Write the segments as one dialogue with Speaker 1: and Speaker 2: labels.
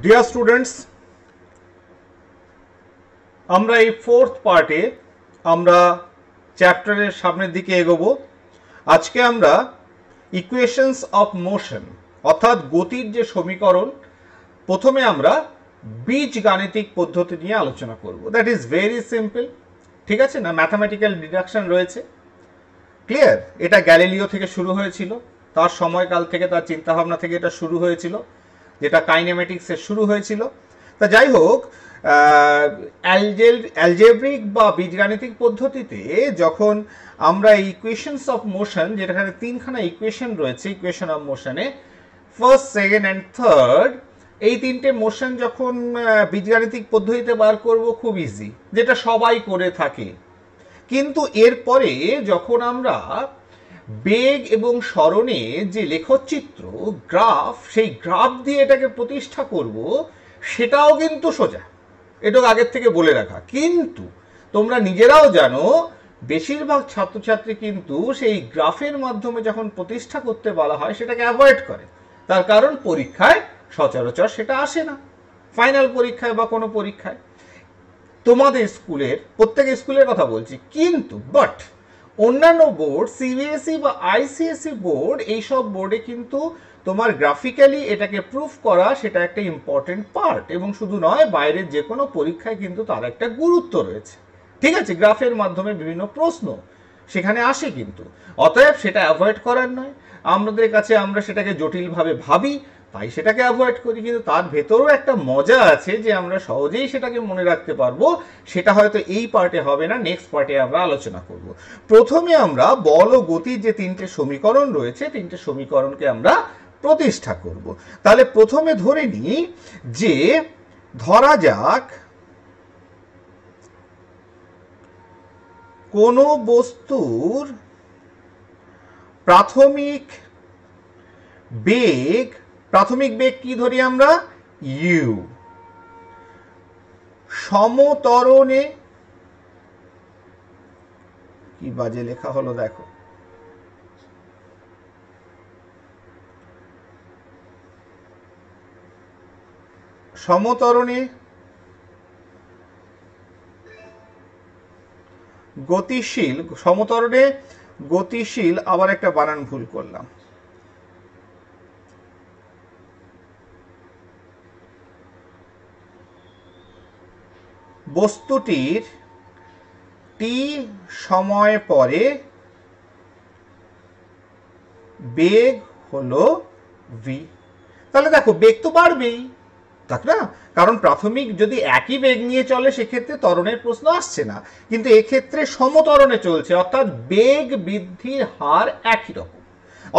Speaker 1: Dear students, আমরা এই fourth পার্টে আমরা চ্যাপ্টারের সামনের দিকে এগোবো। আজকে আমরা ইকুয়েশনস অফ মোশন অর্থাৎ গতির যে সমীকরণ, প্রথমে আমরা বীজগাণিতিক পদ্ধতি নিয়ে আলোচনা করব। দ্যাট ইজ ভেরি সিম্পল, ঠিক আছে না? ম্যাথামেটিক্যাল ডিডাকশন রয়েছে, ক্লিয়ার? এটা গ্যালিলিও থেকে শুরু হয়েছিল, তার সময়কাল থেকে, তার চিন্তাভাবনা থেকে এটা শুরু হয়েছিল, যেটা কাইনেমেটিক্সে শুরু হয়েছিল। তা যাই হোক, অ্যালজেব্রিক বা বীজগাণিতিক পদ্ধতিতে যখন আমরা ইকুয়েশনস অফ মোশন, যেখানে তিনখানা ইকুয়েশন রয়েছে ইকুয়েশন অফ মোশনে, ফার্স্ট, সেকেন্ড অ্যান্ড থার্ড, এই তিনটে মোশন যখন বীজগাণিতিক পদ্ধতিতে বার করব, খুব ইজি, যেটা সবাই করে থাকে। কিন্তু এরপরে যখন আমরা বেগ এবং সরণে যে লেখচিত্র, গ্রাফ, সেই গ্রাফ দিয়ে এটাকে প্রতিষ্ঠা করব, সেটাও কিন্তু সোজা। এটা আগের থেকে বলে রাখা। কিন্তু তোমরা নিজেরাও জানো, বেশিরভাগ ছাত্রছাত্রী কিন্তু সেই গ্রাফের মাধ্যমে যখন প্রতিষ্ঠা করতে বলা হয় সেটাকে অ্যাভয়েড করে। তার কারণ পরীক্ষায় সচরাচর সেটা আসে না, ফাইনাল পরীক্ষায় বা কোনো পরীক্ষায়। তোমাদের স্কুলের, প্রত্যেক স্কুলের কথা বলছি, কিন্তু বাট অন্যান্য বোর্ড, সিবিএসই বা আইসিএসই বোর্ড, এইসব বোর্ডে কিন্তু তোমার গ্রাফিক্যালি এটাকে প্রুফ করা সেটা একটা ইম্পর্টেন্ট পার্ট, এবং শুধু নয়, বাইরের যে কোনো পরীক্ষায় কিন্তু তার একটা গুরুত্ব রয়েছে, ঠিক আছে? গ্রাফের মাধ্যমে বিভিন্ন প্রশ্ন সেখানে আসে, কিন্তু অতএব সেটা অ্যাভয়েড করার নয়। আমাদের কাছে আমরা সেটাকে জটিলভাবে ভাবি, তাই সেটাকে অ্যাভয়েড করি, কিন্তু তার ভেতরেও একটা মজা আছে যে আমরা সহজেই সেটাকে মনে রাখতে পারবো। সেটা হয়তো এই পার্টে হবে না, নেক্সট পার্টে আমরা আলোচনা করব। প্রথমে আমরা বল ও গতির যে তিনটে সমীকরণ রয়েছে, তিনটে সমীকরণকে আমরা প্রতিষ্ঠা করব। তাহলে প্রথমে ধরে নিই যে, ধরা যাক কোনো বস্তুর প্রাথমিক বেগ কি ধরি আমরা? ইউ। সমতরণে, কি বাজে লেখা হলো দেখো, সমতরণে গতিশীল, সমতরণে গতিশীল, আবার একটা বানান ভুল করলাম, বস্তুটির টি সময় পরে বেগ হলো ভি। তাহলে দেখো, বেগ তো বাড়বেই, তাই না? কারণ প্রাথমিক যদি একই বেগ নিয়ে চলে সেক্ষেত্রে ত্বরণের প্রশ্ন আসছে না, কিন্তু এক্ষেত্রে সমতরণে চলছে, অর্থাৎ বেগ বৃদ্ধির হার একই রকম।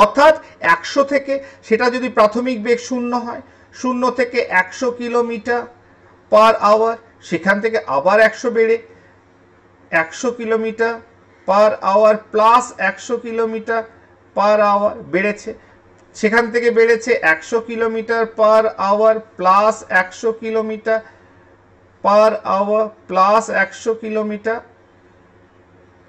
Speaker 1: অর্থাৎ 100 থেকে, সেটা যদি প্রাথমিক বেগ 0 হয়, 0 থেকে 100 কিলোমিটার পার আওয়ার, সেখান থেকে আবার 100 বেড়ে 100 kilometre per hour plus 100 kilometre per hour বেড়েছে, সেখান থেকে বেড়েছে 100 kilometre per hour plus 100 kilometre per hour plus 100 kilometre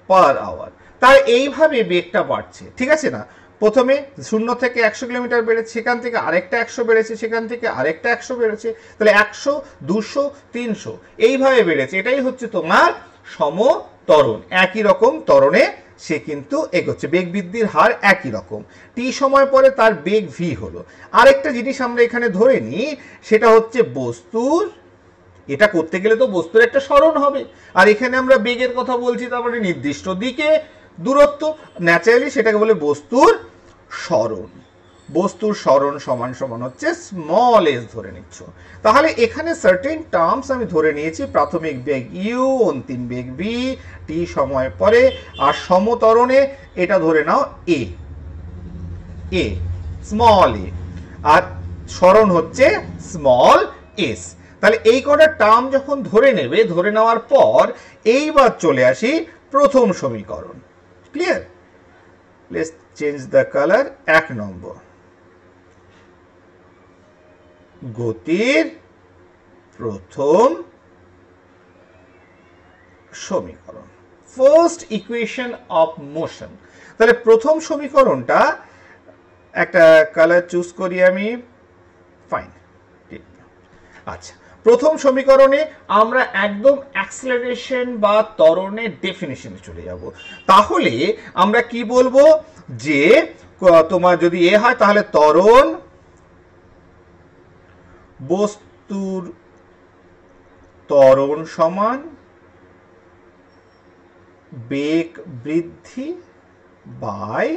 Speaker 1: per hour. তাই এইভাবে বেগটা বাড়ছে, ঠিক আছে না? প্রথমে 0 থেকে 100 কিলোমিটার বেড়েছে, সেখান থেকে আরেকটা 100 বেড়েছে, সেখান থেকে আরেকটা 100 বেড়েছে, তাহলে 100, 200, 300 এইভাবে বেড়েছে। এটাই হচ্ছে তোমার সমতরণ। একই রকম ত্বরণে সে কিন্তু এগোচ্ছে, বেগ বৃদ্ধির হার একই রকম। টি সময় পরে তার বেগ ভি হলো। আরেকটা জিনিস আমরা এখানে ধরে নিই, সেটা হচ্ছে বস্তুর, এটা করতে গেলে তো বস্তুর একটা সরণ হবে, আর এখানে আমরা বেগের কথা বলছি, তারপরে নির্দিষ্ট দিকে দূরত্ব, ন্যাচারালি সেটাকে বলে বস্তুর সরণ। বস্তুর সরণ সমান সমান হচ্ছে স্মল এস ধরে নিচ্ছ। তাহলে এখানে সার্টেন টার্মস আমি ধরে নিয়েছি, প্রাথমিক বেগ ইউ, অন্তিম বেগ ভি, টি সময় পরে, আর সমতরণে এটা ধরে নাও এ, এ স্মল এ, আর সরণ হচ্ছে স্মল এস। তাহলে এই কটা টার্ম যখন ধরে নেবে, ধরে নেওয়ার পর এইবার চলে আসি প্রথম সমীকরণ। Clear? Let's change the colour. 1 নম্বর, গতির প্রথম সমীকরণ, ফার্স্ট ইকুয়েশন অফ মোশন। তাহলে প্রথম সমীকরণটা, একটা কালার চুজ করি আমি, ফাইন, আচ্ছা, প্রথম সমীকরণে আমরা একদম অ্যাক্সেলারেশন বা ত্বরণের ডেফিনিশনে চলে যাব। তাহলে আমরা কি বলবো যে তোমার যদি এ হয় তাহলে ত্বরণ বস্তুর ত্বরণ সমান বেগ বৃদ্ধি বাই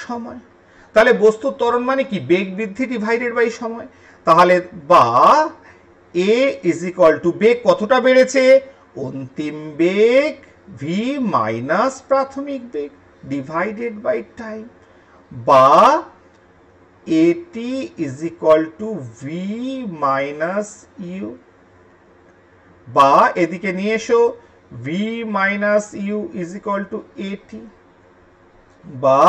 Speaker 1: সময়। তাহলে বস্তুর ত্বরণ মানে কি? বেগ বৃদ্ধি ডিভাইডেড বাই সময়। তাহলে বা এ ইজ ইকুয়াল টু বেগ কতটা বেড়েছে? অন্তিম বেগ ভি মাইনাস প্রাথমিক বেগ ডিভাইডেড বাই টাইম, বা এটি is equal to v minus u, বা এদিকে নিয়ে এসো v minus u is equal to a t, বা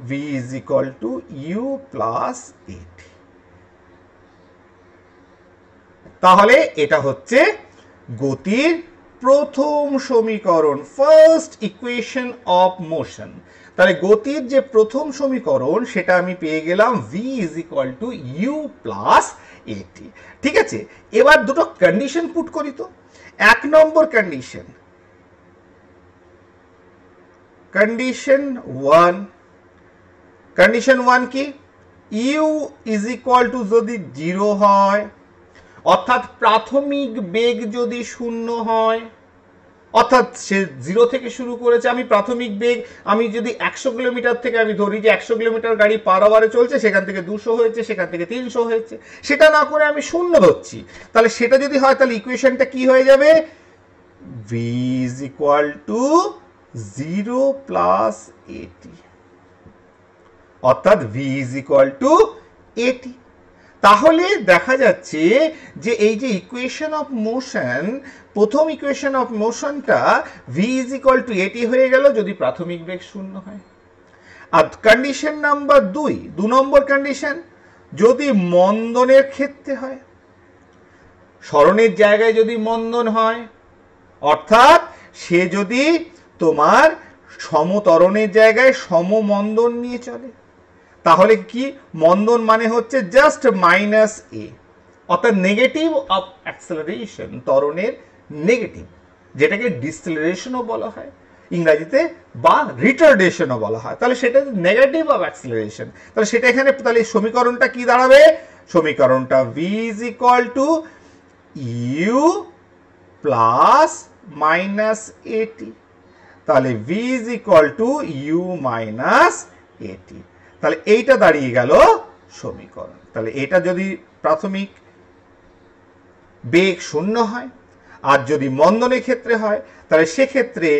Speaker 1: v is equal to u plus a t. তাহলে এটা হচ্ছে গতির প্রথম সমীকরণ, ফার্স্ট ইকুয়েশন অফ মোশন। তাহলে গতির যে প্রথম সমীকরণ সেটা আমি পেয়ে গেলাম v is equal to u plus a t. ঠিক আছে, এবার দুটো কন্ডিশন পুট করি তো। এক নম্বর কন্ডিশন, কন্ডিশন ওয়ান কি? ইউ ইজ ইকুয়াল টু যদি 0 হয়, অর্থাৎ প্রাথমিক বেগ যদি 0 হয়, অর্থাৎ সে 0 থেকে শুরু করেছে, আমি প্রাথমিক বেগ আমি যদি 100 কিলোমিটার থেকে আমি ধরি যে 100 কিলোমিটার গাড়ি পার আওয়ারে চলছে, সেখান থেকে 200 হয়েছে, সেখান থেকে 300 হয়েছে, সেটা না করে আমি 0 ধরছি। তাহলে সেটা যদি হয় তাহলে ইকুয়েশনটা কি হয়ে যাবে? v is equal to 0 plus 80, অর্থাৎ v is equal to 80। তাহলে দেখা যাচ্ছে যে এই যে ইকুয়েশন অফ মোশন, প্রথম ইকুয়েশন অফ মোশনটা v is equal to 80 হয়ে গেল যদি প্রাথমিক বেগ 0 হয়। আর কন্ডিশন নাম্বার 2 নম্বর কন্ডিশন, যদি মন্দনের ক্ষেত্রে হয়, সরণের জায়গায় যদি মন্দন হয়, অর্থাৎ সে যদি তোমার সমত্বরণের জায়গায় সমমন্দন নিয়ে চলে, তাহলে কি? মন্দন মানে হচ্ছে জাস্ট মাইনাস এ, অর্থাৎ নেগেটিভ অফ অ্যাক্সেলারেশন, ত্বরণের নেগেটিভ, যেটাকে ডিসেলারেশনও বলা হয় ইংরেজিতে, বা রিটার্ডেশনও বলা হয়। তাহলে সেটা নেগেটিভ অফ অ্যাক্সেলারেশন, তাহলে সেটা এখানে, তাহলে সমীকরণটা কি দাঁড়াবে? সমীকরণটা v is equal to u plus minus এটি। তাহলে v is equal to u minus এটি। তাহলে এইটা দাঁড়িয়ে গেল সমীকরণ। তাহলে এটা যদি প্রাথমিক বেগ 0 হয় আর যদি মন্দনের ক্ষেত্রে হয়, তাহলে সেক্ষেত্রে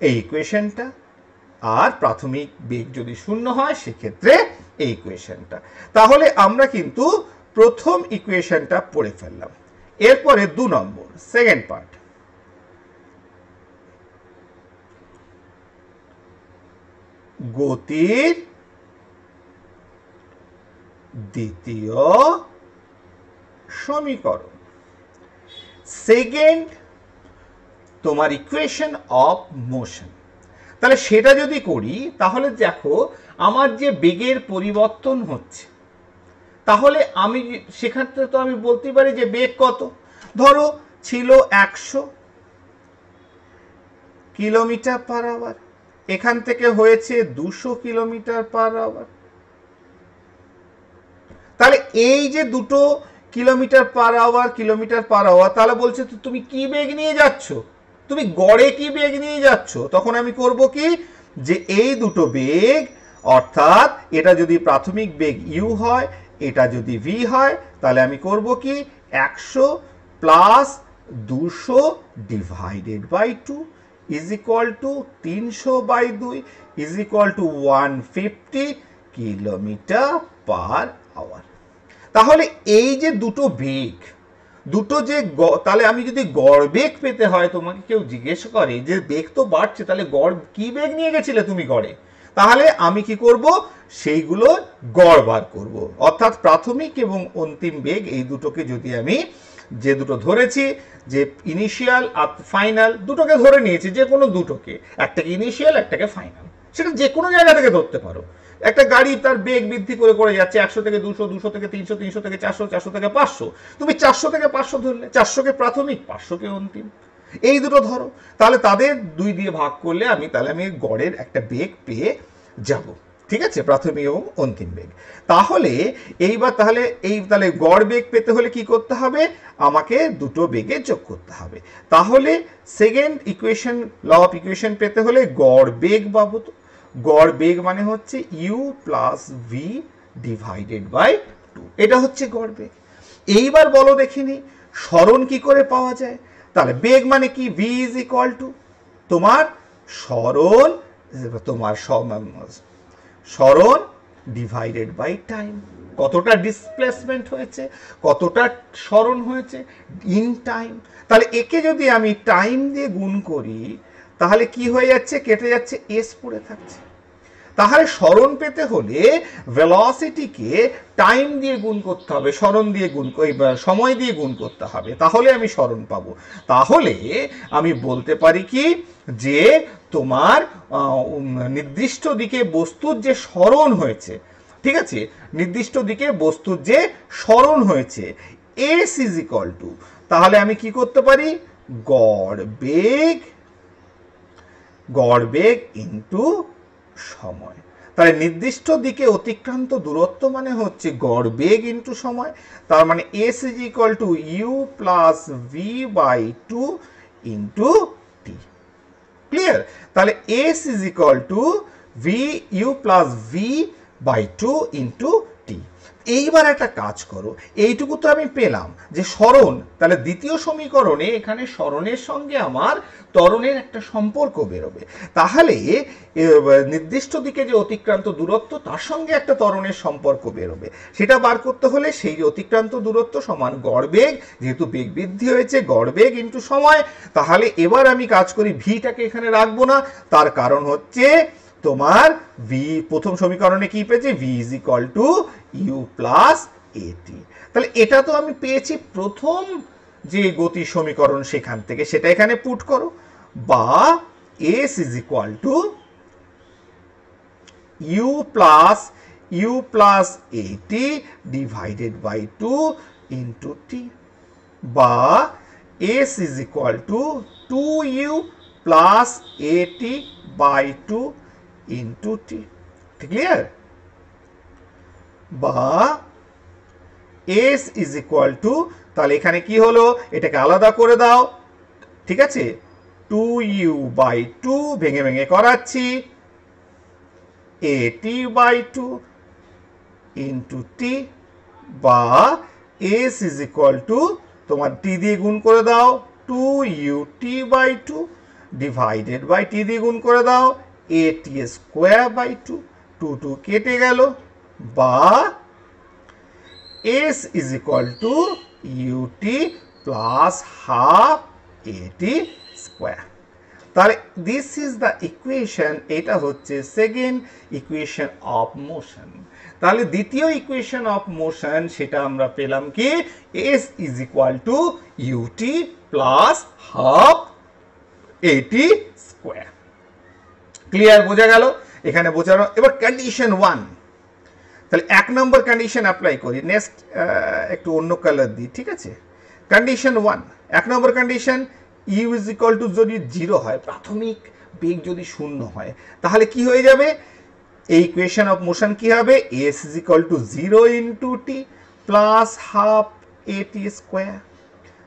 Speaker 1: এই ইকুয়েশনটা, আর প্রাথমিক বেগ যদি 0 হয় সেক্ষেত্রে এই ইকুয়েশনটা। তাহলে আমরা কিন্তু প্রথম ইকুয়েশনটা পড়ে ফেললাম। এরপরে 2 নম্বর, সেকেন্ড পার্ট, গতির দ্বিতীয় সমীকরণ, সেকেন্ড তোমার ইকুয়েশন অফ মোশন। তাহলে সেটা যদি করি, তাহলে দেখো আমার যে বেগের পরিবর্তন হচ্ছে, তাহলে আমি সেক্ষেত্রে তো আমি বলতে পারি যে বেগ কত? ধরো ছিল 100 কিলোমিটার পার আওয়ার, এখান থেকে হয়েছে 200 কিলোমিটার পার আওয়ার। তাহলে এই যে দুটো কিলোমিটার পার আওয়ার, তাহলে বলছে তুমি কি বেগ নিয়ে যাচ্ছ, তুমি গড়ে কি বেগ নিয়ে যাচ্ছ। তখন আমি করব কি, যে এই দুটো বেগ, অর্থাৎ এটা যদি প্রাথমিক বেগ u হয়, এটা যদি v হয়, তাহলে আমি করব কি 100 plus 200 divided by 2 is equal to 300 by 2 is equal to 150 kilometre per hour. তাহলে এই যে দুটো বেগ, দুটো যে, তাহলে আমি যদি গড় বেগ পেতে হয়, তোমাকে কেউ জিজ্ঞেস করে যে বেগ তো বাড়ছে, তাহলে গড় কি বেগ নিয়ে গেছিলে তুমি গড়ে, তাহলে আমি কি করব, সেইগুলো গড় বার করব। অর্থাৎ প্রাথমিক এবং অন্তিম বেগ এই দুটোকে যদি আমি, যে দুটো ধরেছি, যে ইনিশিয়াল আর ফাইনাল দুটোকে ধরে নিয়েছি, যে কোনো দুটোকে, একটাকে ইনিশিয়াল একটাকে ফাইনাল, সেটা যে কোনো জায়গা থেকে ধরতে পারো। একটা গাড়ি তার বেগ বৃদ্ধি করে করে যাচ্ছে 100 থেকে 200, 200 থেকে 300, 300 থেকে 400, 400 থেকে 500। তুমি 400 থেকে 500 ধরলে, 400 কে প্রাথমিক, 500 কে অন্তিম, এই দুটো ধরো। তাহলে তাদের 2 দিয়ে ভাগ করলে আমি গড়ের একটা বেগ পেয়ে যাব। ঠিক আছে, প্রাথমিক এবং অন্তিম বেগ। তাহলে এইবার তাহলে গড় বেগ পেতে হলে কি করতে হবে, আমাকে দুটো বেগে যোগ করতে হবে। তাহলে second equation, law of equation পেতে হলে গড় বেগ পাবো। তো গড় বেগ মানে হচ্ছে u plus v divided by 2, এটা হচ্ছে গড় বেগ। এইবার বলো দেখিনি সরণ কি করে পাওয়া যায়। তাহলে বেগ মানে কি, ভি ইজ ইকুয়াল টু তোমার সরণ, সরণ ডিভাইডেড বাই টাইম। কতটা ডিসপ্লেসমেন্ট হয়েছে, কতটা সরণ হয়েছে ইন টাইম। তাহলে একে যদি আমি টাইম দিয়ে গুণ করি তাহলে কি হয়ে যাচ্ছে, কেটে যাচ্ছে, এস পড়ে থাকছে। তাহলে সরণ পেতে হলে ভেলোসিটিকে টাইম দিয়ে গুণ করতে হবে, সরণ দিয়ে সময় দিয়ে গুণ করতে হবে, তাহলে আমি সরণ পাবো। তাহলে আমি বলতে পারি কি যে তোমার নির্দিষ্ট দিকে বস্তুর যে সরণ হয়েছে, ঠিক আছে, নির্দিষ্ট দিকে বস্তুর যে সরণ হয়েছে এস ইজ ইকুয়াল টু, তাহলে আমি কি করতে পারি, গড় বেগ ইনটু সময়। তাহলে নির্দিষ্ট দিকে অতিক্রান্ত দূরত্ব মানে হচ্ছে গড় বেগ ইনটু সময়। তার মানে s is equal to u plus v by 2 into t. Clear? তাহলে s is equal to v u plus v by 2 into t. এইবার একটা কাজ করো, এইটুকু তো আমি পেলাম যে সরণ, তাহলে দ্বিতীয় সমীকরণে এখানে সরণের সঙ্গে আমার ত্বরণের একটা সম্পর্ক বেরোবে। তাহলে নির্দিষ্ট দিকে যে অতিক্রান্ত দূরত্ব তার সঙ্গে একটা ত্বরণের সম্পর্ক বেরোবে, সেটা বার করতে হলে সেই অতিক্রান্ত দূরত্ব সমান গড় বেগ, যেহেতু বেগ বৃদ্ধি হয়েছে গড় বেগ ইনটু সময়। তাহলে এবার আমি কাজ করি, ভিটাকে এখানে রাখবো না, তার কারণ হচ্ছে তোমার ভি প্রথম সমীকরণে কি পেয়েছি, v is equal to u plus a t. তাহলে এটা তো আমি পেয়েছি প্রথম যে গতি সমীকরণ সেখান থেকে, সেটা এখানে পুট করো, বা s is equal to u plus a t divided by 2 into t, বা s is equal to 2u plus a t by 2 into t. Clear? বা এস ইজ ইকুয়াল টু, তাহলে এখানে কি হলো, এটাকে আলাদা করে দাও, ঠিক আছে, 2u বাই 2 ভেঙে ভেঙে করাচ্ছি, এটি বাই 2 ইন্টু টি, বা এস ইজ ইকুয়াল টু তোমার টি দিয়ে গুণ করে দাও 2ut by 2 divided by T দিয়ে গুণ করে দাও at স্কোয়ার বাই 2, 2 কেটে গেল, বা s is equal to ut plus half at square. তাহলে দিস ইজ দ্য ইকুয়েশন, এটা হচ্ছে সেকেন্ড ইকুয়েশন অফ মোশন। তাহলে দ্বিতীয় ইকুয়েশন অফ মোশন সেটা আমরা পেলাম কি, s is equal to ut plus half at square. Clear? বোঝা গেল? এখানে বোঝানো। এবার কন্ডিশন 1, তাহলে 1 নম্বর কন্ডিশন অ্যাপ্লাই করি, নেক্সট একটু অন্য কালার দিই, ঠিক আছে। কন্ডিশন 1, 1 নম্বর condition, u is equal to যদি 0 হয়, প্রাথমিক বেগ যদি 0 হয়, তাহলে কি হয়ে যাবে, এই ইকুয়েশন অফ মোশন কি হবে, s is equal to 0 into t plus half at square.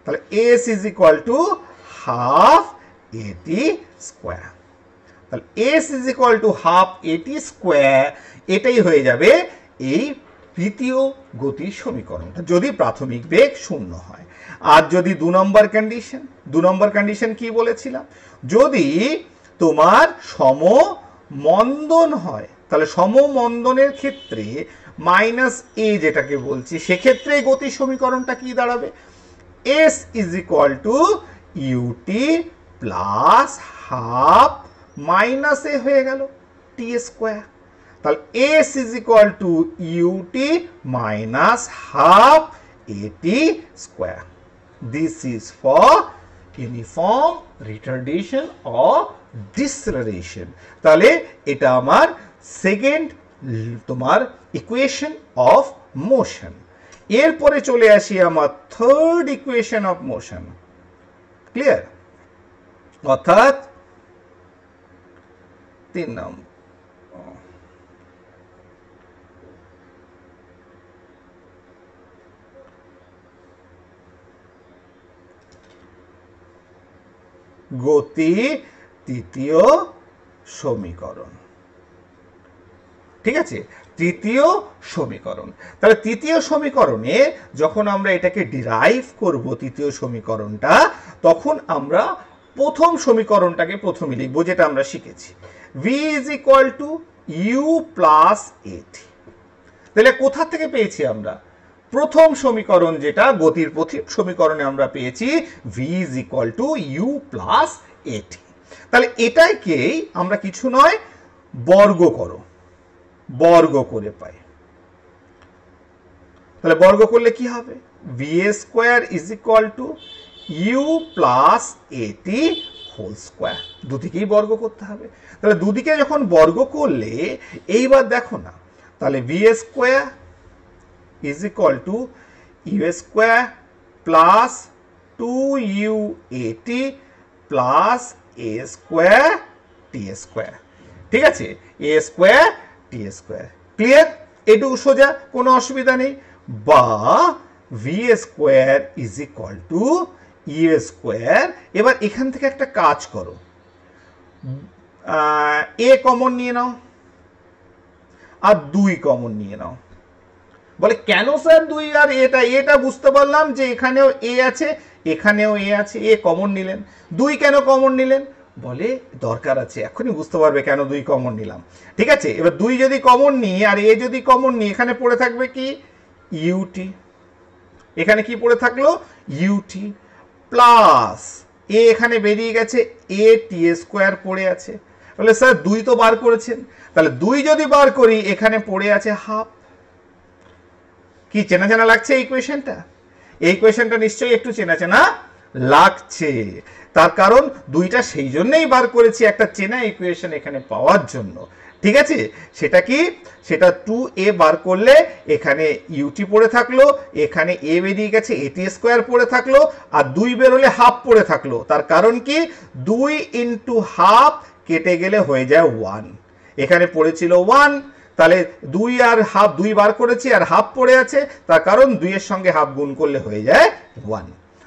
Speaker 1: তাহলে s is equal to half at square. তাহলে s is equal to half at square, এটাই হয়ে যাবে এই তৃতীয় গতির সমীকরণটা, যদি প্রাথমিক বেগ 0 হয়। আর যদি 2 নম্বর কন্ডিশন কি বলেছিলাম, যদি তোমার সমমন্দন হয়, তাহলে সমমন্দনের ক্ষেত্রে মাইনাস এ যেটাকে বলছি, সেক্ষেত্রে গতির সমীকরণটা কি দাঁড়াবে, s is equal to u t plus half minus a হয়ে গেল টি স্কোয়ার। তাহলে s is equal to u t minus half at square. This is for uniform retardation or deceleration. তাহলে এটা আমার সেকেন্ড তোমার ইকুয়েশন অফ মোশন। এরপরে চলে আসি আমার third equation of motion. Clear? অর্থাৎ 3 নম্বর। গতি তৃতীয় সমীকরণ। ঠিক আছে, তৃতীয় সমীকরণ। তাহলে তৃতীয় সমীকরণে যখন আমরা এটাকে ডিরাইভ করব তৃতীয় সমীকরণটা, তখন আমরা প্রথম সমীকরণটাকে প্রথমে লিখবো, যেটা আমরা শিখেছি v is equal to u plus a t. তাহলে কোথা থেকে পেয়েছি আমরা? প্রথম সমীকরণ, যেটা গতির প্রথম সমীকরণে আমরা পেয়েছি v is equal to u plus a t. তাহলে এটাকেই আমরা কিছু নয় বর্গ করো, বর্গ করে পাই। তাহলে বর্গ করলে কি হবে? va square is equal to u plus a t whole square. দুদিকেই বর্গ করতে হবে। তাহলে দুদিকে যখন বর্গ করলে এইবার দেখো না, তাহলে va square is equal to u square plus 2u a t plus a square t square. ঠিক আছে, a square t square. Clear? এটুকু সোজা, কোনো অসুবিধা নেই। বা v square is equal to u square. এবার এখান থেকে একটা কাজ করো, এ কমন নিয়ে নাও আর 2 কমন নিয়ে নাও। বলে কেন স্যার 2 আর এটা বুঝতে পারলাম যে এখানেও এ আছে, এখানেও এ আছে, এ কমন নিলেন। 2 কেন কমন নিলেন? বলে দরকার আছে, এখনই বুঝতে পারবে কেন 2 কমন নিলাম। ঠিক আছে, এবার 2 যদি কমন নিই আর এ যদি কমন নিই, এখানে পড়ে থাকবে কি? ইউটি। এখানে কি পড়ে থাকলো? ইউটি প্লাস এ এখানে বেরিয়ে গেছে, এ টি স্কোয়ার পড়ে আছে। বলে স্যার 2 তো বার করেছেন, তাহলে 2 যদি বার করি এখানে পড়ে আছে হাফ। কি চেনা চেনা লাগছে এই ইকুয়েশনটা? এই ইকুয়েশনটা নিশ্চয়ই একটু চেনা চেনা লাগছে। তার কারণ 2টা সেই জন্যই বার করেছি, একটা চেনা ইকুয়েশন এখানে পাওয়ার জন্য। ঠিক আছে, সেটা কি? সেটা 2a বার করলে এখানে ইউটি পড়ে থাকলো, এখানে এ বেরিয়ে গেছে, এটি স্কোয়ার পড়ে থাকলো, আর 2 বেরোলে হাফ পড়ে থাকলো। তার কারণ কি? 2 ইন্টু হাফ কেটে গেলে হয়ে যায় 1। এখানে পড়েছিল 1, তাহলে 2 আর হাফ, 2 বার করেছি আর হাফ পড়ে আছে, তার কারণ 2 এর সঙ্গে হাফ গুণ করলে হয়ে যায় 1।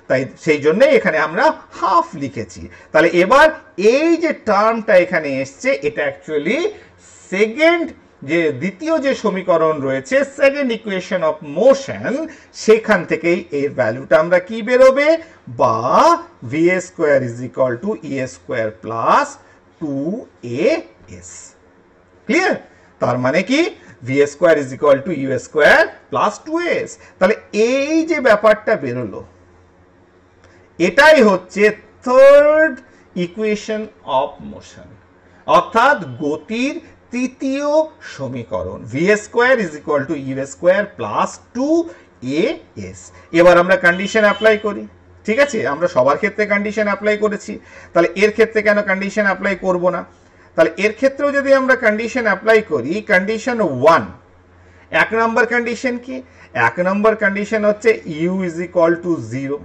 Speaker 1: তাই সেই জন্য এখানে আমরা হাফ লিখেছি। তাহলে এবার এই যে টার্মটা এখানে এসছে, এটা অ্যাকচুয়ালি সেকেন্ড যে দ্বিতীয় যে সমীকরণ রয়েছে, সেকেন্ড ইকুয়েশন অফ মোশন, সেখান থেকেই এর ভ্যালুটা আমরা কি বেরোবে? বা v square is equal to u square plus 2as। Clear? তার মানে কি? V square is equal to u square plus 2as। তাহলে এই যে ব্যাপারটা বেরোলো, এটাই হচ্ছে থার্ড ইকুয়েশন অফ মোশন, অর্থাৎ গতির তৃতীয় সমীকরণ। V square is equal to u square plus 2as। এবার আমরা কন্ডিশন অ্যাপ্লাই করি। ঠিক আছে, আমরা সবার ক্ষেত্রে কন্ডিশন অ্যাপ্লাই করেছি, তাহলে এর ক্ষেত্রে কেন কন্ডিশন অ্যাপ্লাই করব না? তাহলে এর ক্ষেত্রেও যদি আমরা কন্ডিশন অ্যাপ্লাই করি, কন্ডিশন 1, 1 নম্বর কন্ডিশন কি? 1 নম্বর কন্ডিশন হচ্ছে ইউ ইজ ইকুয়াল টু 0।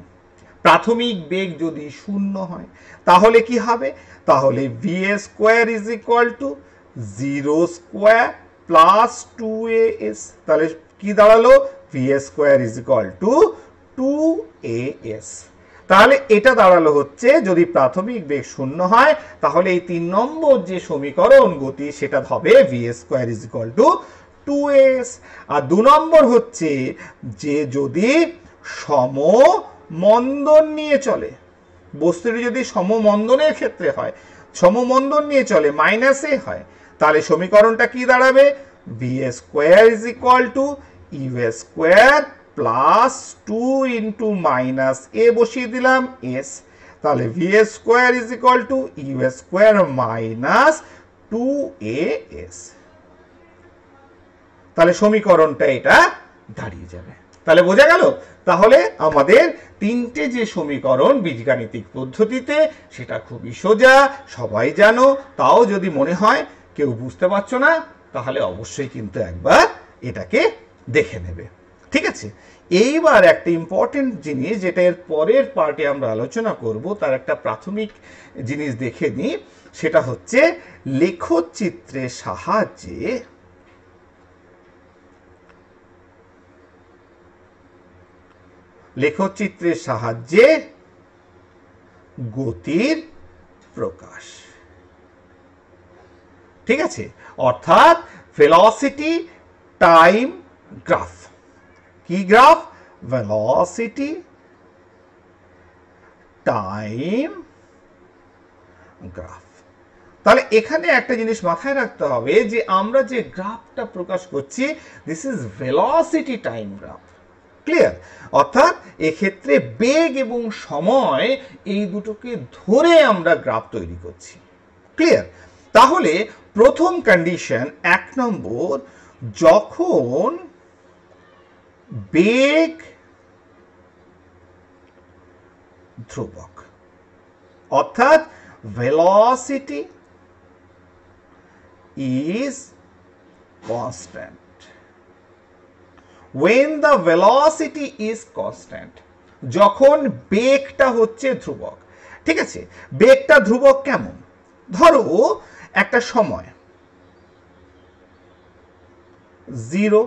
Speaker 1: প্রাথমিক বেগ যদি 0 হয় তাহলে কি হবে? তাহলে v square is equal to 0 square plus 2as। তাহলে কি দাঁড়ালো? V square is equal two 2as। তাহলে এটা দাঁড়ালো হচ্ছে, যদি প্রাথমিক বেগ 0 হয় তাহলে এই 3 নম্বর যে সমীকরণ গতি, সেটা হবে V square is equal two 2as। আর 2 নম্বর হচ্ছে যে যদি সমমন্দন নিয়ে চলে, বস্তুটি যদি সমমন্দনের ক্ষেত্রে হয়, সমমন্দন নিয়ে চলে, মাইনাস এ হয়, তাহলে সমীকরণটা কি দাঁড়াবে? V square is equal to u square plus 2 into minus a বসিয়ে দিলাম এস। তাহলে v square is equal to u square minus 2as। তাহলে সমীকরণটা এটা দাঁড়িয়ে যাবে। তাহলে বোঝা গেল? তাহলে আমাদের 3টে যে সমীকরণ বীজগাণিতিক পদ্ধতিতে, সেটা খুবই সোজা, সবাই জানো। তাও যদি মনে হয় কেউ বুঝতে পারছো না, তাহলে অবশ্যই কিন্তু একবার এটাকে দেখে নেবে। ঠিক আছে, এইবার একটা ইম্পর্টেন্ট জিনিস যেটা এর পরের পার্টে আমরা আলোচনা করব, তার একটা প্রাথমিক জিনিস দেখে নিই। সেটা হচ্ছে লেখচিত্রের সাহায্যে গতির প্রকাশ। ঠিক আছে, অর্থাৎ ভেলোসিটি টাইম গ্রাফ। কি গ্রাফ? Velocity time graph. তাহলে এখানে একটা জিনিস মাথায় রাখতে হবে যে আমরা যে গ্রাফটা প্রকাশ করছি, this is velocity time graph. Clear? অর্থাৎ এক্ষেত্রে বেগ এবং সময় এই দুটোকে ধরে আমরা গ্রাফ তৈরি করছি। ক্লিয়ার? তাহলে প্রথম কন্ডিশন 1 নম্বর, যখন বেগ ধ্রুবক, অর্থাৎ velocity is constant. When the velocity is constant, যখন বেগটা হচ্ছে ধ্রুবক। ঠিক আছে, বেগটা ধ্রুবক কেমন? ধরো একটা সময় 0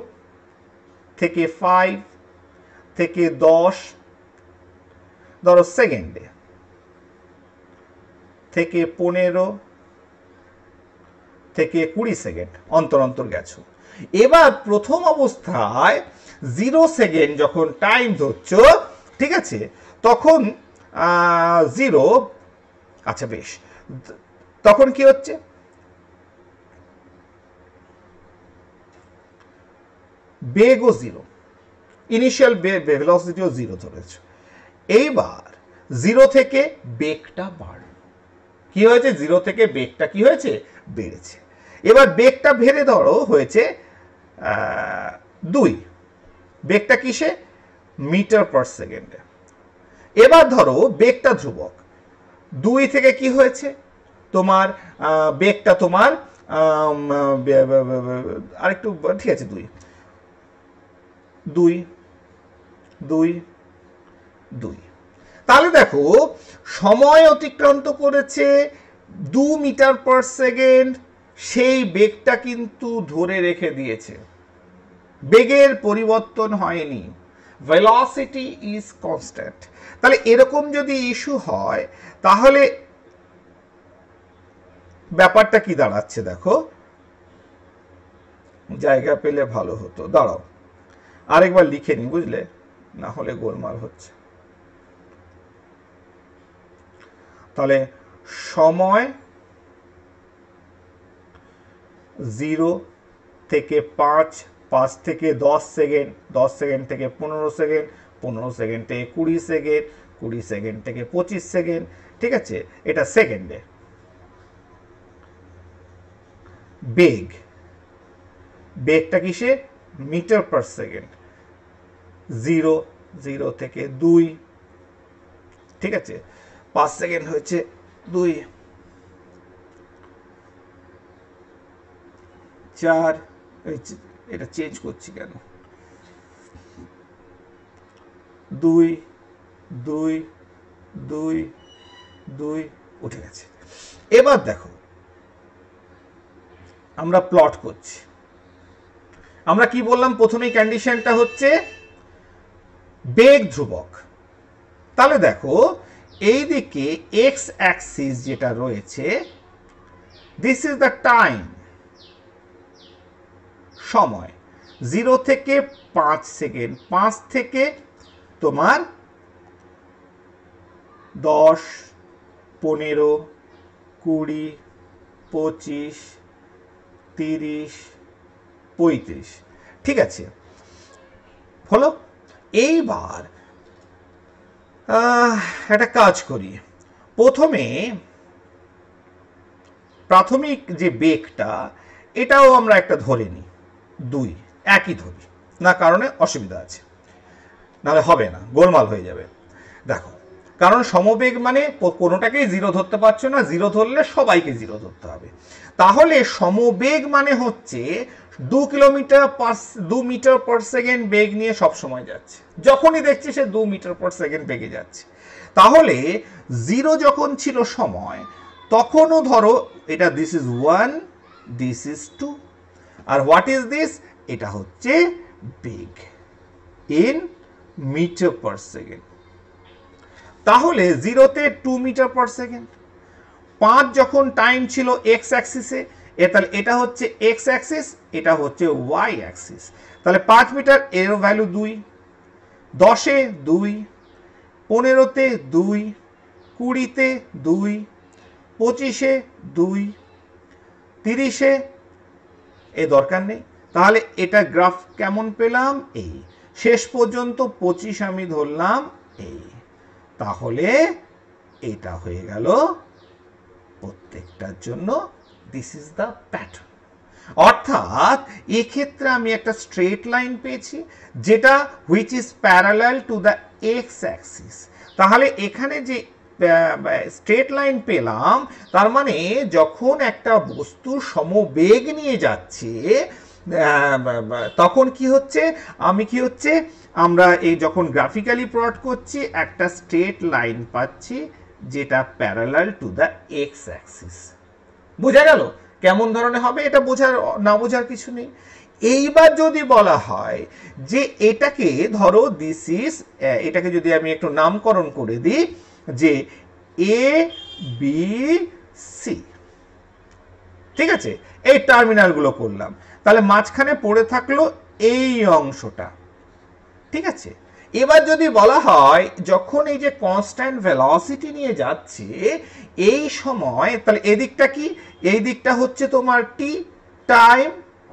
Speaker 1: থেকে 5 থেকে 10, ধরো সেকেন্ডে থেকে 15 থেকে 20 সেকেন্ড অন্তর অন্তর গেছো। এবার প্রথম অবস্থায় 0 সেকেন্ড যখন টাইম ধরছো, ঠিক আছে, তখন 0, আচ্ছা বেশ, তখন কি হচ্ছে? বেগও 0, ইনিশিয়াল ভেলোসিটিও 0 ধরেছো। এইবার 0 থেকে বেগটা বাড়লো। কি হয়েছে? 0 থেকে বেগটা কি হয়েছে? বেড়েছে। এবার বেগটা ভেরে ধরো হয়েছে 2। বেগটা কিসে? মিটার পার সেকেন্ডে। এবার ধরো বেগটা ধ্রুবক, 2 থেকে কি হয়েছে তোমার? বেগটা তোমার আরেকটু, ঠিক আছে, 2 2 2 2। তাহলে দেখো সময় অতিক্রান্ত করেছে 2 মিটার পার সেকেন্ড, সেই বেগটা কিন্তু ধরে রেখে দিয়েছে, বেগের পরিবর্তন হয়নি, ভেলোসিটি ইজ কনস্ট্যান্ট। তাহলে এরকম যদি ইস্যু হয়, তাহলে ব্যাপারটা কি দাঁড়াচ্ছে দেখো, জায়গা পেলে ভালো হতো, দাঁড়াও আরেকবার লিখে নি, বুঝলে, না হলে গোলমাল হচ্ছে। তাহলে সময় 0 থেকে 5, 5 থেকে 10 সেকেন্ড, 10 সেকেন্ড থেকে 15 সেকেন্ড, 15 সেকেন্ড থেকে 20 সেকেন্ড, 20 সেকেন্ড থেকে 25 সেকেন্ড। ঠিক আছে, এটা সেকেন্ডে। বেগটা কিসে? Metre per second. 0 থেকে 2, ঠিক আছে, 5 সেকেন্ড হয়েছে 2, 4, এটা চেঞ্জ করছি কেন, 2 2 2 2 উঠে গেছে। এবার দেখো আমরা প্লট করছি। আমরা কি বললাম? প্রথমেই কন্ডিশনটা হচ্ছে বেগ ধ্রুবক। তাহলে দেখো এই দিকে এক্স অ্যাক্সিস যেটা রয়েছে, দিস ইজ দ্য টাইম, সময় 0 থেকে 5 সেকেন্ড, 5 থেকে তোমার 10, 15, 20, 25, 30, 35। ঠিক আছে, হলো। এইবার একটা কাজ করি, প্রথমে প্রাথমিক যে বেগটা, এটাও আমরা একটা ধরে নিই, 2, একই ধরি না, কারণে অসুবিধা আছে, নাহলে হবে না, গোলমাল হয়ে যাবে। দেখো কারণ সমবেগ মানে কোনোটাকেই জিরো ধরতে পারছো না, জিরো ধরলে সবাইকে জিরো ধরতে হবে। তাহলে সমবেগ মানে হচ্ছে 2 মিটার পার সেকেন্ড বেগ নিয়ে সব সময় যাচ্ছে, যখনই দেখছি সে 2 মিটার পার সেকেন্ড বেগে যাচ্ছে। তাহলে জিরো যখন ছিল সময়, তখনও ধরো এটা দিস ইজ 1, দিস ইজ 2, আর হোয়াট ইজ দিস, এটা হচ্ছে বেগ ইন মিটার পার সেকেন্ড। তাহলে জিরোতে 2 মিটার পার সেকেন্ড, 5 যখন টাইম ছিল এক্স অ্যাক্সিসে, তাহলে এটা হচ্ছে এক্স অ্যাক্সিস, এটা হচ্ছে ওয়াই অ্যাক্সিস। তাহলে 5 মিটার এর ভ্যালু 2, 10-এ 2, 15-তে 2, 20-তে 2, 25-এ 2, 30-এ এ দরকার নেই। তাহলে এটা গ্রাফ কেমন পেলাম, এই শেষ পর্যন্ত 25 আমি ধরলাম এই। তাহলে এটা হয়ে গেল প্রত্যেকটার জন্য দিস ইজ দ্য প্যাটার্ন। অর্থাৎ এক্ষেত্রে আমি একটা স্ট্রেট লাইন পেয়েছি যেটা which is parallel to the x Axis. তাহলে এখানে যে স্ট্রেট লাইন পেলাম, তার মানে যখন একটা বস্তু সমবেগ নিয়ে যাচ্ছে তখন কি হচ্ছে, আমরা এই যখন গ্রাফিক্যালি প্লট করছি একটা স্ট্রেট লাইন পাচ্ছি যেটা parallel to the x Axis. বোঝা গেল কেমন ধরনের হবে, এটা বোঝার না বোঝার কিছু নেই। এইবার যদি বলা হয় যে এটাকে ধরো দিস ইজ, এটাকে যদি আমি একটু নামকরণ করে দিই যে এ বি সি, ঠিক আছে, এই টার্মিনালগুলো করলাম, তাহলে মাঝখানে পড়ে থাকলো এই অংশটা, ঠিক আছে। এবার যদি বলা হয় যখন এই যে কনস্ট্যান্ট ভেলোসিটি নিয়ে যাচ্ছে এই সময়, তাহলে এদিকটা কি, এই দিকটা হচ্ছে তোমার টি,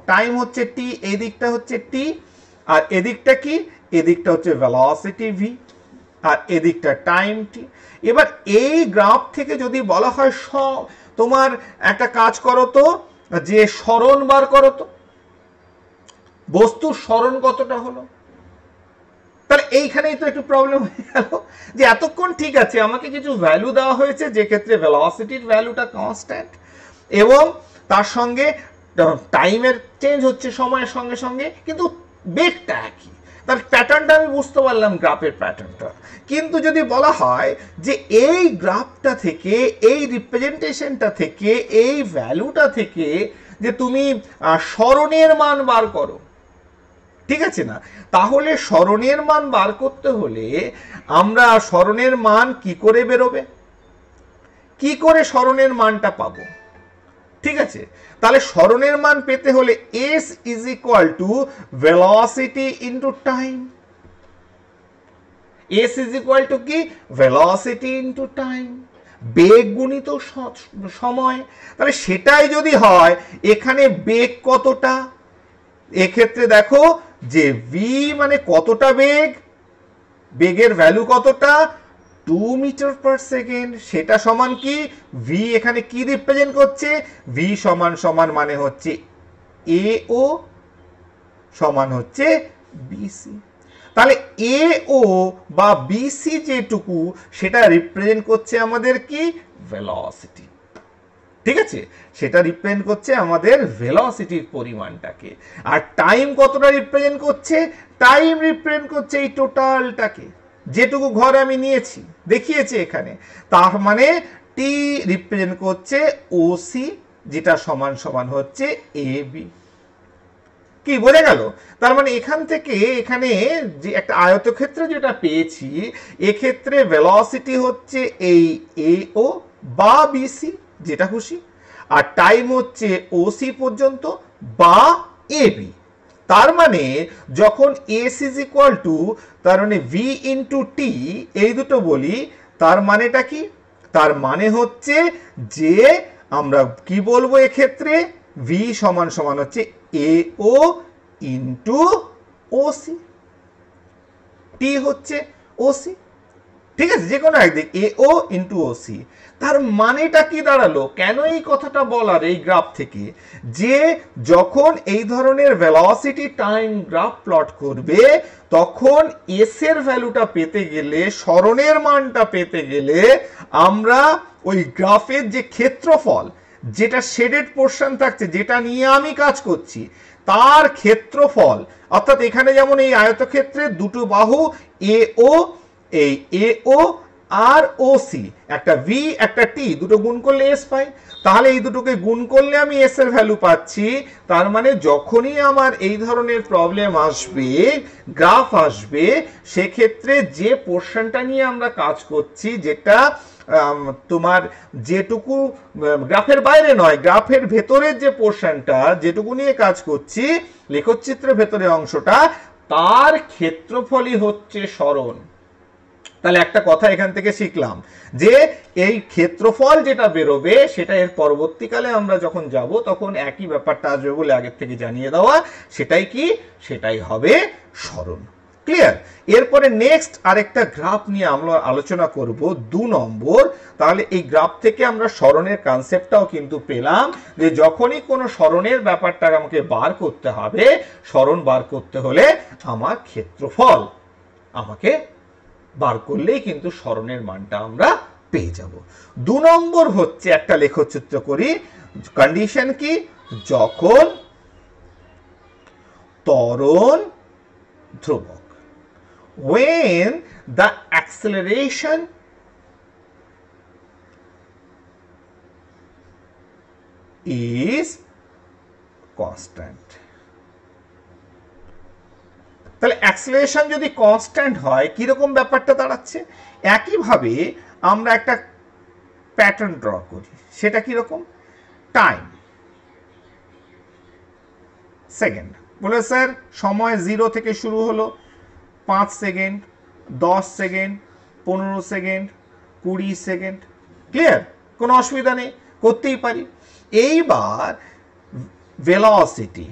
Speaker 1: টাইম হচ্ছে টি, এই দিকটা হচ্ছে টি, আর এদিকটা কি, এদিকটা হচ্ছে ভেলোসিটি ভি, আর এদিকটা টাইম টি। এবার এই গ্রাফ থেকে যদি বলা হয় তোমার একটা কাজ করো তো, যে সরণ বার করো তো, বস্তুর সরণ কতটা হলো। তাহলে এইখানেই তো একটু প্রবলেম হয়ে গেল যে এতক্ষণ ঠিক আছে আমাকে কিছু ভ্যালু দেওয়া হয়েছে, যে ক্ষেত্রে ভেলোসিটির ভ্যালুটা কনস্ট্যান্ট এবং তার সঙ্গে টাইমের চেঞ্জ হচ্ছে সময়ের সঙ্গে সঙ্গে, কিন্তু বেগটা একই। তার প্যাটার্নটা আমি বুঝতে পারলাম, গ্রাফের প্যাটার্নটা। কিন্তু যদি বলা হয় যে এই গ্রাফটা থেকে, এই রিপ্রেজেন্টেশনটা থেকে, এই ভ্যালুটা থেকে যে তুমি সরণের মান বার করো, ঠিক আছে না, তাহলে সরণের মান বার করতে হলে আমরা সরণের মান কি করে বেরোবে, কি করে সরণের মানটা পাবো, ঠিক আছে। তাহলে সরণের মান পেতে হলে s is equal two velocity into time. s is equal two কি, ভেলোসিটি ইনটু টাইম, বেগ গুণিত সময়। তাহলে সেটাই যদি হয়, এখানে বেগ কতটা, এক্ষেত্রে দেখো যে v মানে কতটা বেগ, বেগের ভ্যালু কতটা, 2 মিটার পার সেকেন্ড, সেটা সমান কি, v এখানে কি রিপ্রেজেন্ট করছে, v সমান সমান মানে হচ্ছে AO সমান হচ্ছে BC। তাহলে AO বা BC যেটুকু, সেটা রিপ্রেজেন্ট করছে আমাদের কি, ভেলোসিটি, ঠিক আছে, সেটা রিপ্রেজেন্ট করছে আমাদের ভেলোসিটির পরিমাণটাকে। আর টাইম কতটা রিপ্রেজেন্ট করছে, টাইম রিপ্রেজেন্ট করছে এই টোটালটাকে, যেটুকু ঘর আমি নিয়েছি দেখিয়েছি এখানে। তার মানে টি রিপ্রেজেন্ট করছে ওসি, যেটা সমান সমান হচ্ছে এবি। কি বোঝা গেল? তার মানে এখান থেকে এখানে যে একটা আয়তক্ষেত্র যেটা পেয়েছি, এক্ষেত্রে ভেলোসিটি হচ্ছে এই AO বা BC, যেটা খুশি, আর টাইম হচ্ছে OC পর্যন্ত বা AB। তার মানে যখন S ইজ ইকুয়াল টু, তার মানে V ইন্টু টি, এই দুটো বলি, তার মানেটা কি, তার মানে হচ্ছে যে আমরা কি বলবো এক্ষেত্রে, V সমান সমান হচ্ছে AO ইন্টু OC, টি হচ্ছে OC। ঠিক আছে, যে কোনো একদিক AO ইন্টু OC। তার মানেটা কি দাঁড়ালো, কেন এই কথাটা বলার এই গ্রাফ থেকে, যে যখন এই ধরনের ভেলোসিটি টাইম গ্রাফ প্লট করবে তখন এস এর ভ্যালুটা পেতে গেলে, সরণের মানটা পেতে গেলে আমরা ওই গ্রাফের যে ক্ষেত্রফল, যেটা শেডেড পোর্শন থাকছে, যেটা নিয়ে আমি কাজ করছি, তার ক্ষেত্রফল, অর্থাৎ এখানে যেমন এই আয়তক্ষেত্রের দুটো বাহু AO, এই AO আর OC, একটা V একটা T, দুটো গুণ করলে S পাই। তাহলে এই দুটোকে গুণ করলে আমি S এর ভ্যালু পাচ্ছি। তার মানে যখনই আমার এই ধরনের প্রবলেম আসবে, গ্রাফ আসবে, সেক্ষেত্রে যে পোর্শনটা নিয়ে আমরা কাজ করছি, যেটা তোমার যেটুকু গ্রাফের বাইরে নয়, গ্রাফের ভেতরের যে পোর্শনটা, যেটুকু নিয়ে কাজ করছি, লেখচিত্রের ভেতরে অংশটা, তার ক্ষেত্রফলই হচ্ছে সরণ। তাহলে একটা কথা এখান থেকে শিখলাম যে এই ক্ষেত্রফল যেটা বেরোবে সেটা এর পরবর্তীকালে আমরা যখন যাব তখন একই ব্যাপারটা আসবে বলে আগের থেকে জানিয়ে দেওয়া, সেটাই কি, সেটাই হবে সরণ। ক্লিয়ার? এরপরে নেক্সট আরেকটা গ্রাফ নিয়ে আমরা আলোচনা করব 2 নম্বর। তাহলে এই গ্রাফ থেকে আমরা সরণের কনসেপ্টটাও কিন্তু পেলাম, যে যখনই কোনো সরণের ব্যাপারটা আমাকে বার করতে হবে, সরণ বার করতে হলে আমার ক্ষেত্রফল আমাকে বার করলেই কিন্তু সরণের মানটা আমরা পেয়ে যাব। 2 নম্বর হচ্ছে একটা লেখচিত্র করি। কন্ডিশন কি, যখন ত্বরণ ধ্রুবক, when the acceleration is constant। তাহলে অ্যাক্সেলারেশন যদি কনস্ট্যান্ট হয় কিরকম ব্যাপারটা দাঁড়াচ্ছে, একইভাবে আমরা একটা প্যাটার্ন ড্র করি। সেটা কিরকম, টাইম সেকেন্ড, বলে স্যার সময় 0 থেকে শুরু হলো, 5 second, 10 second, 15 second, 20 second. Clear? কোনো অসুবিধা নেই, করতেই পারি। এইবার ভেলোসিটি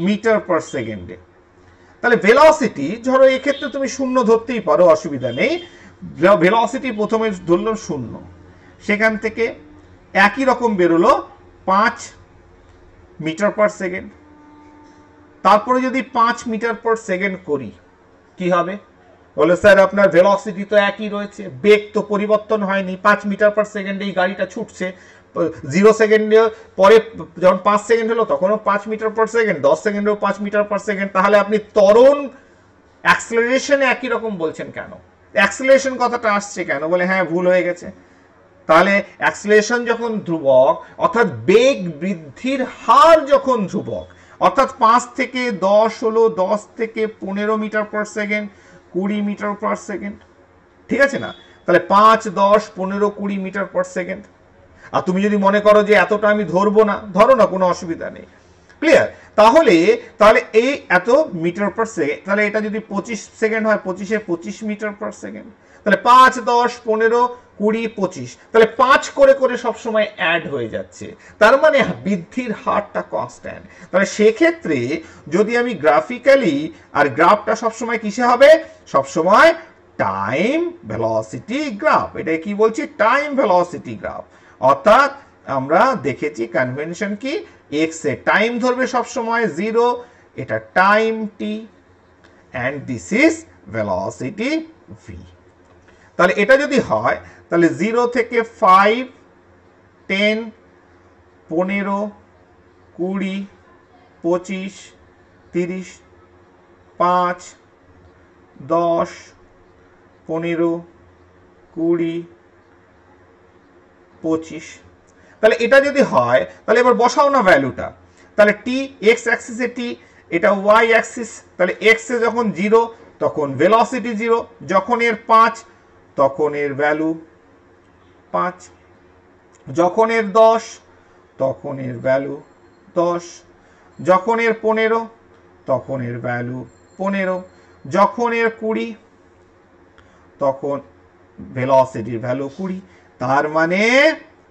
Speaker 1: মিটার পার সেকেন্ডে, তাহলে ভেলোসিটি ধরো এক্ষেত্রে তুমি 0 ধরতেই পারো, অসুবিধা নেই। ভেলোসিটি প্রথমে ধরলাম 0, সেখান থেকে একই রকম বেরোলো 5 মিটার পার সেকেন্ড। তারপরে যদি 5 মিটার পার সেকেন্ড করি কি হবে, বলে স্যার আপনার ভেলোসিটি তো একই রয়েছে, বেগ তো পরিবর্তন হয়নি, 5 মিটার পার সেকেন্ডে এই গাড়িটা ছুটছে। 0 সেকেন্ডে পরে যখন 5 সেকেন্ড হলো তখনও 5 মিটার পার সেকেন্ড, 10 সেকেন্ডেও 5 মিটার পার সেকেন্ড। তাহলে আপনি ত্বরণ অ্যাক্সেলারেশনে একই রকম বলছেন কেন, অ্যাক্সেলারেশন কথাটা আসছে কেন? বলে হ্যাঁ ভুল হয়ে গেছে। তাহলে অ্যাক্সেলারেশন যখন ধ্রুবক, অর্থাৎ বেগ বৃদ্ধির হার যখন ধ্রুবক, অর্থাৎ 5 থেকে 10 হলো, 10 থেকে 15 metre per second, 20 metre per second, ঠিক আছে না? তাহলে 5, 10, 15, 20 মিটার পার সেকেন্ড। আর তুমি যদি মনে করো যে এতটা আমি ধরবো না, ধরো না, কোনো অসুবিধা নেই। ক্লিয়ার? তাহলে এই এত মিটার পার সেকেন্ড, তাহলে এটা যদি 25 সেকেন্ড হয়, 25-এ 25 মিটার পার সেকেন্ড। তাহলে 5, 10, 15, 20, 25, তাহলে 5 করে করে সবসময় অ্যাড হয়ে যাচ্ছে। তার মানে বৃদ্ধির হারটা কনস্ট্যান্ট। তাহলে সেক্ষেত্রে যদি আমি গ্রাফিক্যালি, আর গ্রাফটা সবসময় কিসে হবে, সবসময় টাইম ভেলোসিটি গ্রাফ। এটা কি বলছি, টাইম ভেলোসিটি গ্রাফ। অর্থাৎ আমরা দেখেছি কনভেনশন কি, এক্স এ টাইম ধরবে সবসময় 0, এটা time T, and this is velocity V. তাহলে এটা যদি হয়, তাহলে 0 থেকে 5, 10, 15, 20, 25, 30, 5, 10, 15, 20, 25। তাহলে এটা যদি হয়, তাহলে এবার বসাও না ভ্যালুটা। তাহলে টি, এক্স অ্যাক্সিসে টি, এটা ওয়াই অ্যাক্সিস। তাহলে এক্স এ যখন 0 তখন ভেলোসিটি 0, যখন এর 5 তখন এর ভ্যালু 5, যখন এর 10 তখন এর ভ্যালু 10, যখন এর 15 তখন এর ভ্যালু 15, যখন এর 20 তখন ভেলোসিটির ভ্যালু 20। তার মানে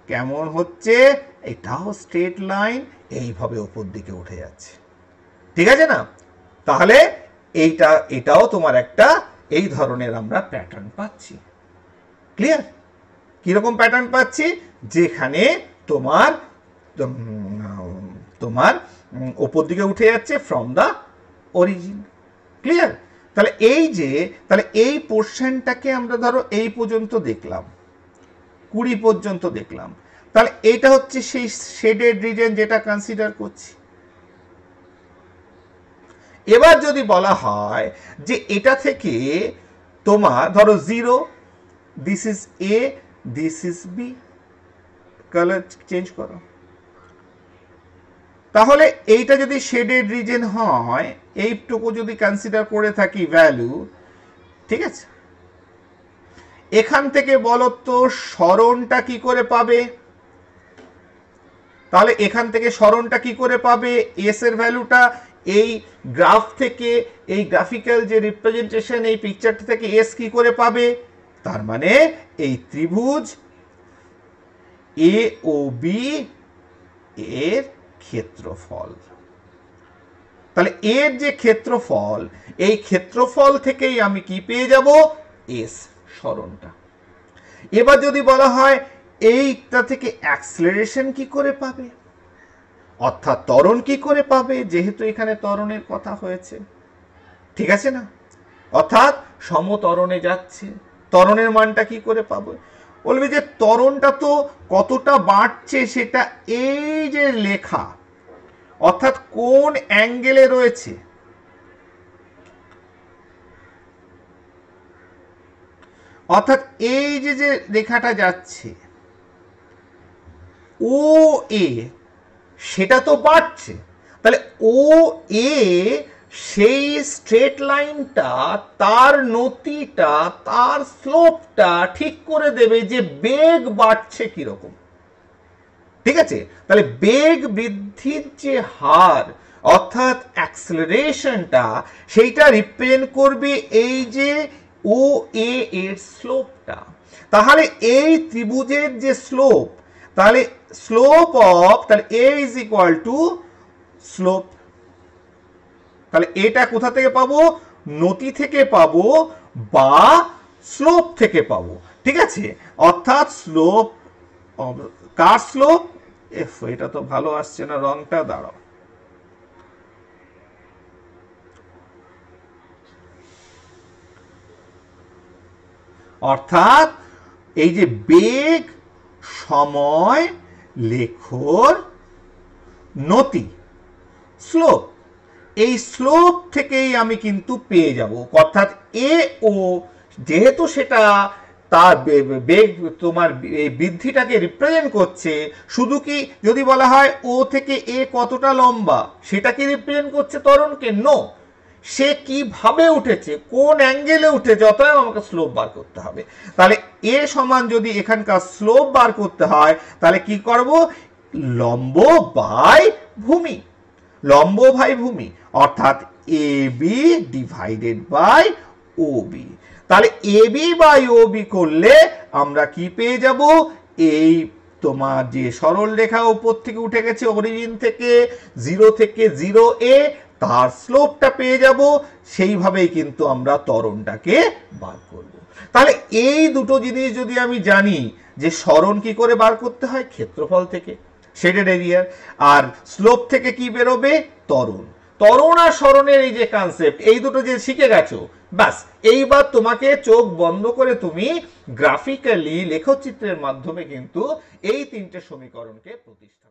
Speaker 1: কেমন হচ্ছে, এটাও স্ট্রেট লাইন এইভাবে উপর দিকে উঠে যাচ্ছে, ঠিক আছে না? তাহলে এটাও তোমার একটা এই ধরনের আমরা প্যাটার্ন পাচ্ছি। ক্লিয়ার? কিরকম প্যাটার্ন পাচ্ছি? যেখানে তোমার তোমার ওপর দিকে উঠে যাচ্ছে ফ্রম দ্য অরিজিন। ক্লিয়ার? তাহলে এই পোর্শনটাকে আমরা ধরো এই পর্যন্ত দেখলাম, 20 পর্যন্ত দেখলাম। তাহলে এটা হচ্ছে সেই শেডেড রিজন যেটা কনসিডার করছি। এবার যদি বলা হয় যে এটা থেকে তোমার ধরো 0, this is A, this is B, colour change করো, তাহলে এইটা যদি শেডেড রিজন হয়, এইটুকু যদি কনসিডার করে থাকি ভ্যালু, ঠিক আছে, এখান থেকে বলো তো সরণটা কি করে পাবে? তাহলে এখান থেকে সরণটা কি করে পাবে? এস এর ভ্যালুটা এই গ্রাফ থেকে, এই গ্রাফিক্যাল যে রিপ্রেজেন্টেশন এই পিকচারটা থেকে এস কি করে পাবে? তার মানে এই ত্রিভুজ এ ও বি এর ক্ষেত্রফল। তাহলে এর যে ক্ষেত্রফল, এই ক্ষেত্রফল থেকেই আমি কি পেয়ে যাব? এস, সরণটা। এবার যদি বলা হয় এইটা থেকে অ্যাক্সিলারেশন কি করে পাবে, অর্থাৎ ত্বরণ কি করে পাবে, যেহেতু এখানে ত্বরণের কথা হয়েছে, ঠিক আছে না? অর্থাৎ সমত্বরণে যাচ্ছে, ত্বরণের মানটা কি করে পাবো? বলবে যে ত্বরণটা তো কতটা বাড়ছে সেটা এই যে লেখা, অর্থাৎ কোন অ্যাঙ্গেলে রয়েছে, অর্থাৎ এই যে যে রেখাটা যাচ্ছে ও এ, সেটা তো বাড়ছে। তাহলে ও এ সেই স্ট্রেট লাইনটা, তার নতিটা, তার স্লোপটা ঠিক করে দেবে যে বেগ বাড়ছে কিরকম। ঠিক আছে? তাহলে বেগ বৃদ্ধির যে হার, অর্থাৎ অ্যাক্সেলারেশনটা, সেইটা রিপ্রেজেন্ট করবে এই যে ও এ এর স্লোপটা। তাহলে এই ত্রিভুজের যে স্লোপ, তাহলে স্লোপ অফ, তাহলে এ ইজ ইকুয়াল টু স্লোপ। তাহলে এটা কোথা থেকে পাবো? নতি থেকে পাবো বা স্লোপ থেকে পাবো। ঠিক আছে? অর্থাৎ স্লোপ, কার স্লোপ? এফ। এটা তো ভালো আসছে না, রংটা দাঁড়াও। অর্থাৎ এই যে বেগ সময় লেখর নতি, স্লোপ, এই স্লোপ থেকেই আমি কিন্তু পেয়ে যাব। অর্থাৎ এ ও, যেহেতু সেটা তার বেগ, তোমার এই বৃদ্ধিটাকে রিপ্রেজেন্ট করছে, শুধু কি যদি বলা হয় ও থেকে এ কতটা লম্বা, সেটা কি রিপ্রেজেন্ট করছে ত্বরণকে? নো, সে কিভাবে উঠেছে, কোন অ্যাঙ্গেলে উঠেছে, অতএব আমাকে স্লোপ বার করতে হবে। তাহলে এ সমান যদি এখানকার স্লোপ বার করতে হয়, তাহলে কি করব? লম্ব বাই ভূমি, লম্ব ভাই ভূমি, অর্থাৎ a b divided by o b. তাহলে a b by o b করলে আমরা কি পেয়ে যাব? এই তোমার যে সরল রেখা উপর থেকে উঠে গেছে অরিজিন থেকে, 0 থেকে 0 এ, তার স্লোপটা পেয়ে যাব। সেইভাবেই কিন্তু আমরা ত্বরণটাকে বার করব। তাহলে এই দুটো জিনিস যদি আমি জানি, যে সরণ কি করে বার করতে হয়? ক্ষেত্রফল থেকে, শেডেড এরিয়ার, আর স্লোপ থেকে কি বেরোবে? ত্বরণ। ত্বরণ আর সরণের এই যে কনসেপ্ট, এই দুটো যে শিখে গেছো, বাস এইবার তোমাকে চোখ বন্ধ করে তুমি গ্রাফিক্যালি লেখচিত্রের মাধ্যমে কিন্তু এই তিনটে সমীকরণকে প্রতিষ্ঠা